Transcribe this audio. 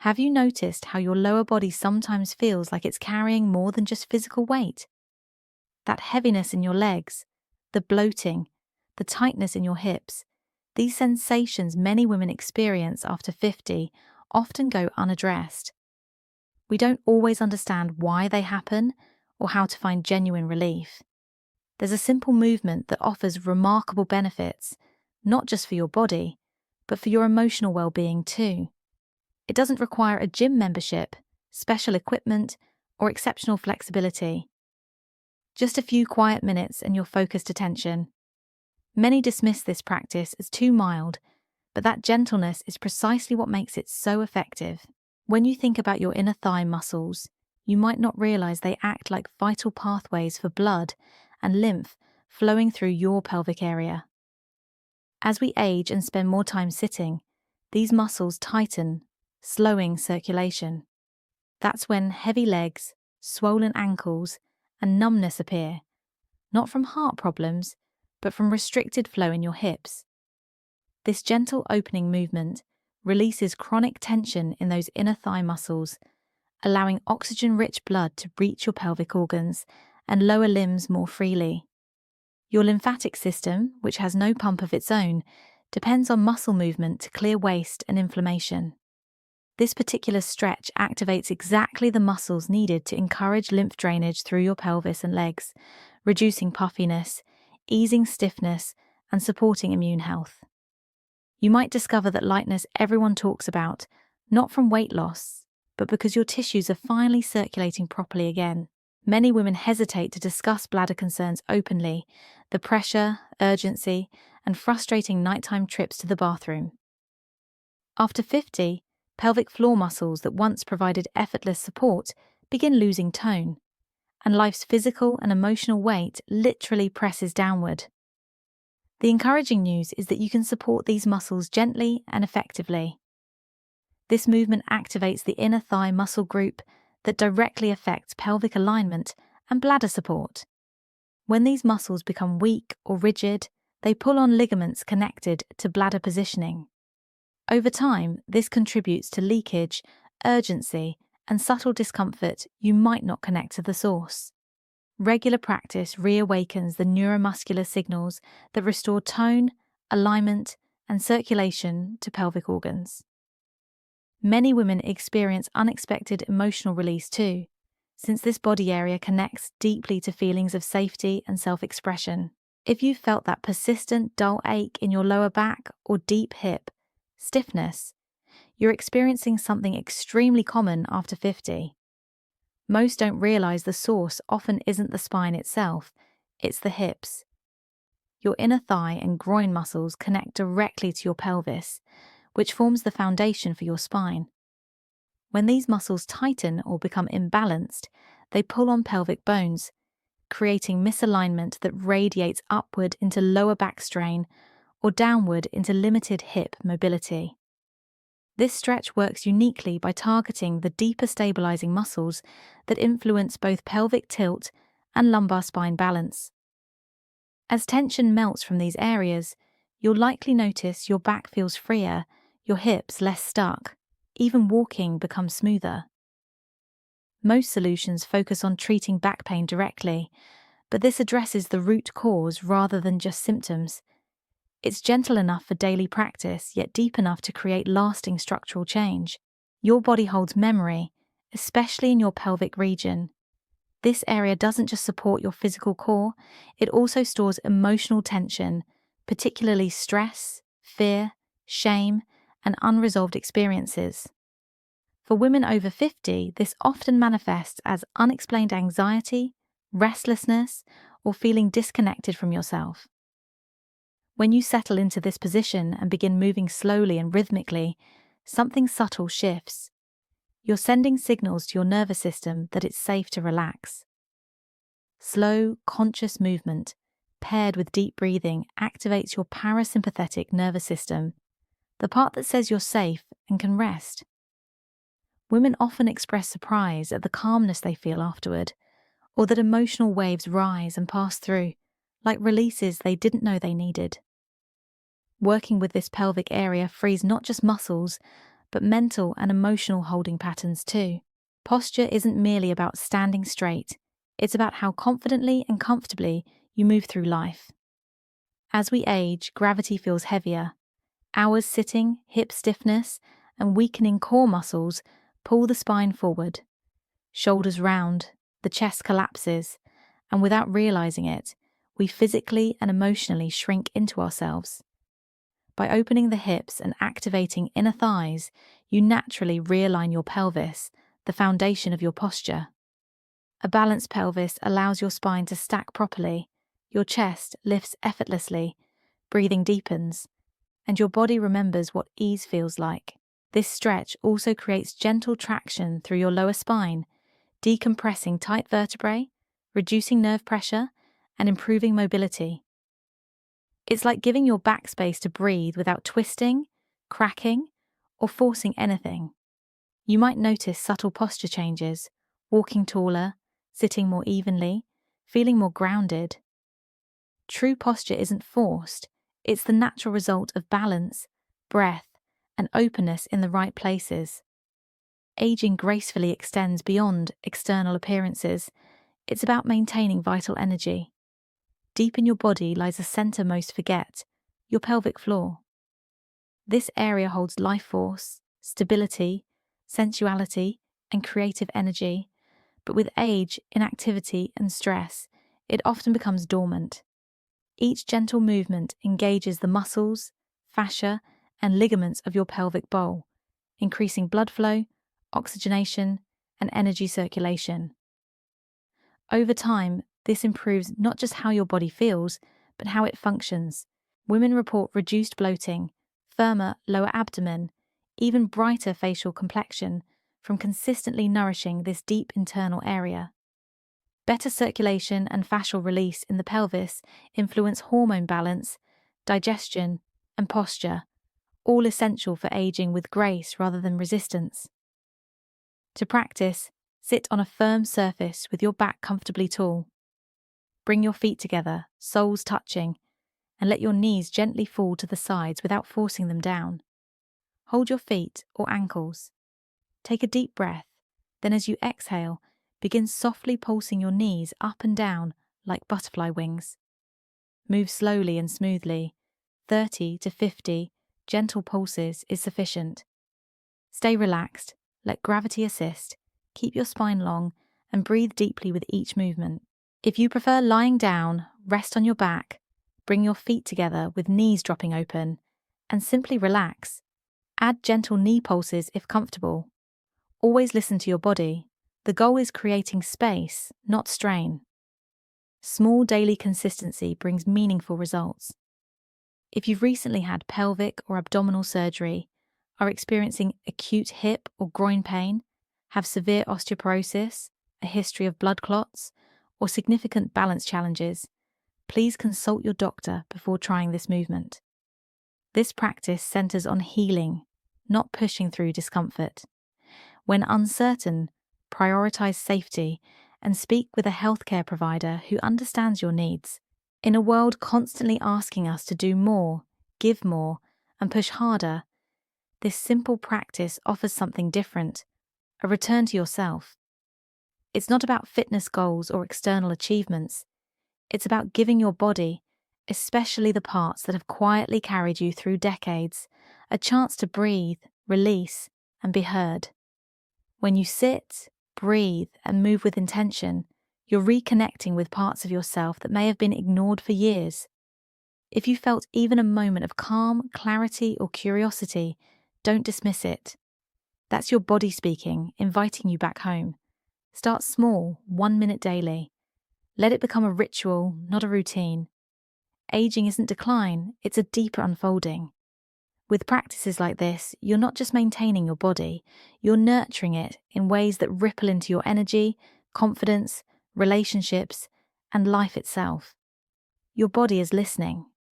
Have you noticed how your lower body sometimes feels like it's carrying more than just physical weight? That heaviness in your legs, the bloating, the tightness in your hips, these sensations many women experience after 50 often go unaddressed. We don't always understand why they happen or how to find genuine relief. There's a simple movement that offers remarkable benefits, not just for your body, but for your emotional well-being too. It doesn't require a gym membership, special equipment, or exceptional flexibility. Just a few quiet minutes and your focused attention. Many dismiss this practice as too mild, but that gentleness is precisely what makes it so effective. When you think about your inner thigh muscles, you might not realize they act like vital pathways for blood and lymph flowing through your pelvic area. As we age and spend more time sitting, these muscles tighten, slowing circulation. That's when heavy legs, swollen ankles, and numbness appear, not from heart problems, but from restricted flow in your hips. This gentle opening movement releases chronic tension in those inner thigh muscles, allowing oxygen-rich blood to reach your pelvic organs and lower limbs more freely. Your lymphatic system, which has no pump of its own, depends on muscle movement to clear waste and inflammation. This particular stretch activates exactly the muscles needed to encourage lymph drainage through your pelvis and legs, reducing puffiness, easing stiffness, and supporting immune health. You might discover that lightness everyone talks about, not from weight loss, but because your tissues are finally circulating properly again. Many women hesitate to discuss bladder concerns openly, the pressure, urgency, and frustrating nighttime trips to the bathroom. After 50, pelvic floor muscles that once provided effortless support begin losing tone, and life's physical and emotional weight literally presses downward. The encouraging news is that you can support these muscles gently and effectively. This movement activates the inner thigh muscle group that directly affects pelvic alignment and bladder support. When these muscles become weak or rigid, they pull on ligaments connected to bladder positioning. Over time, this contributes to leakage, urgency, and subtle discomfort you might not connect to the source. Regular practice reawakens the neuromuscular signals that restore tone, alignment, and circulation to pelvic organs. Many women experience unexpected emotional release too, since this body area connects deeply to feelings of safety and self-expression. If you've felt that persistent dull ache in your lower back or deep hip, stiffness, you're experiencing something extremely common after 50. Most don't realize the source often isn't the spine itself, it's the hips. Your inner thigh and groin muscles connect directly to your pelvis, which forms the foundation for your spine. When these muscles tighten or become imbalanced, they pull on pelvic bones, creating misalignment that radiates upward into lower back strain or downward into limited hip mobility. This stretch works uniquely by targeting the deeper stabilizing muscles that influence both pelvic tilt and lumbar spine balance. As tension melts from these areas, you'll likely notice your back feels freer, your hips less stuck, even walking becomes smoother. Most solutions focus on treating back pain directly, but this addresses the root cause rather than just symptoms. It's gentle enough for daily practice, yet deep enough to create lasting structural change. Your body holds memory, especially in your pelvic region. This area doesn't just support your physical core, it also stores emotional tension, particularly stress, fear, shame, and unresolved experiences. For women over 50, this often manifests as unexplained anxiety, restlessness, or feeling disconnected from yourself. When you settle into this position and begin moving slowly and rhythmically, something subtle shifts. You're sending signals to your nervous system that it's safe to relax. Slow, conscious movement, paired with deep breathing, activates your parasympathetic nervous system, the part that says you're safe and can rest. Women often express surprise at the calmness they feel afterward, or that emotional waves rise and pass through, like releases they didn't know they needed. Working with this pelvic area frees not just muscles, but mental and emotional holding patterns too. Posture isn't merely about standing straight, it's about how confidently and comfortably you move through life. As we age, gravity feels heavier. Hours sitting, hip stiffness, and weakening core muscles pull the spine forward. Shoulders round, the chest collapses, and without realizing it, we physically and emotionally shrink into ourselves. By opening the hips and activating inner thighs, you naturally realign your pelvis, the foundation of your posture. A balanced pelvis allows your spine to stack properly, your chest lifts effortlessly, breathing deepens, and your body remembers what ease feels like. This stretch also creates gentle traction through your lower spine, decompressing tight vertebrae, reducing nerve pressure, and improving mobility. It's like giving your back space to breathe without twisting, cracking, or forcing anything. You might notice subtle posture changes, walking taller, sitting more evenly, feeling more grounded. True posture isn't forced, it's the natural result of balance, breath, and openness in the right places. Aging gracefully extends beyond external appearances. It's about maintaining vital energy. Deep in your body lies a center most forget, your pelvic floor. This area holds life force, stability, sensuality, and creative energy, but with age, inactivity, and stress, it often becomes dormant. Each gentle movement engages the muscles, fascia, and ligaments of your pelvic bowl, increasing blood flow, oxygenation, and energy circulation. Over time, this improves not just how your body feels, but how it functions. Women report reduced bloating, firmer lower abdomen, even brighter facial complexion from consistently nourishing this deep internal area. Better circulation and fascial release in the pelvis influence hormone balance, digestion, and posture, all essential for aging with grace rather than resistance. To practice, sit on a firm surface with your back comfortably tall. Bring your feet together, soles touching, and let your knees gently fall to the sides without forcing them down. Hold your feet or ankles. Take a deep breath, then as you exhale, begin softly pulsing your knees up and down like butterfly wings. Move slowly and smoothly. 30 to 50 gentle pulses is sufficient. Stay relaxed, let gravity assist, keep your spine long, and breathe deeply with each movement. If you prefer lying down, rest on your back, bring your feet together with knees dropping open, and simply relax. Add gentle knee pulses if comfortable. Always listen to your body. The goal is creating space, not strain. Small daily consistency brings meaningful results. If you've recently had pelvic or abdominal surgery, are experiencing acute hip or groin pain, have severe osteoporosis, a history of blood clots, or significant balance challenges, please consult your doctor before trying this movement. This practice centers on healing, not pushing through discomfort. When uncertain, prioritize safety and speak with a healthcare provider who understands your needs. In a world constantly asking us to do more, give more, and push harder, this simple practice offers something different, a return to yourself. It's not about fitness goals or external achievements. It's about giving your body, especially the parts that have quietly carried you through decades, a chance to breathe, release, and be heard. When you sit, breathe, and move with intention, you're reconnecting with parts of yourself that may have been ignored for years. If you felt even a moment of calm, clarity, or curiosity, don't dismiss it. That's your body speaking, inviting you back home. Start small, 1 minute daily. Let it become a ritual, not a routine. Aging isn't decline, it's a deeper unfolding. With practices like this, you're not just maintaining your body, you're nurturing it in ways that ripple into your energy, confidence, relationships, and life itself. Your body is listening.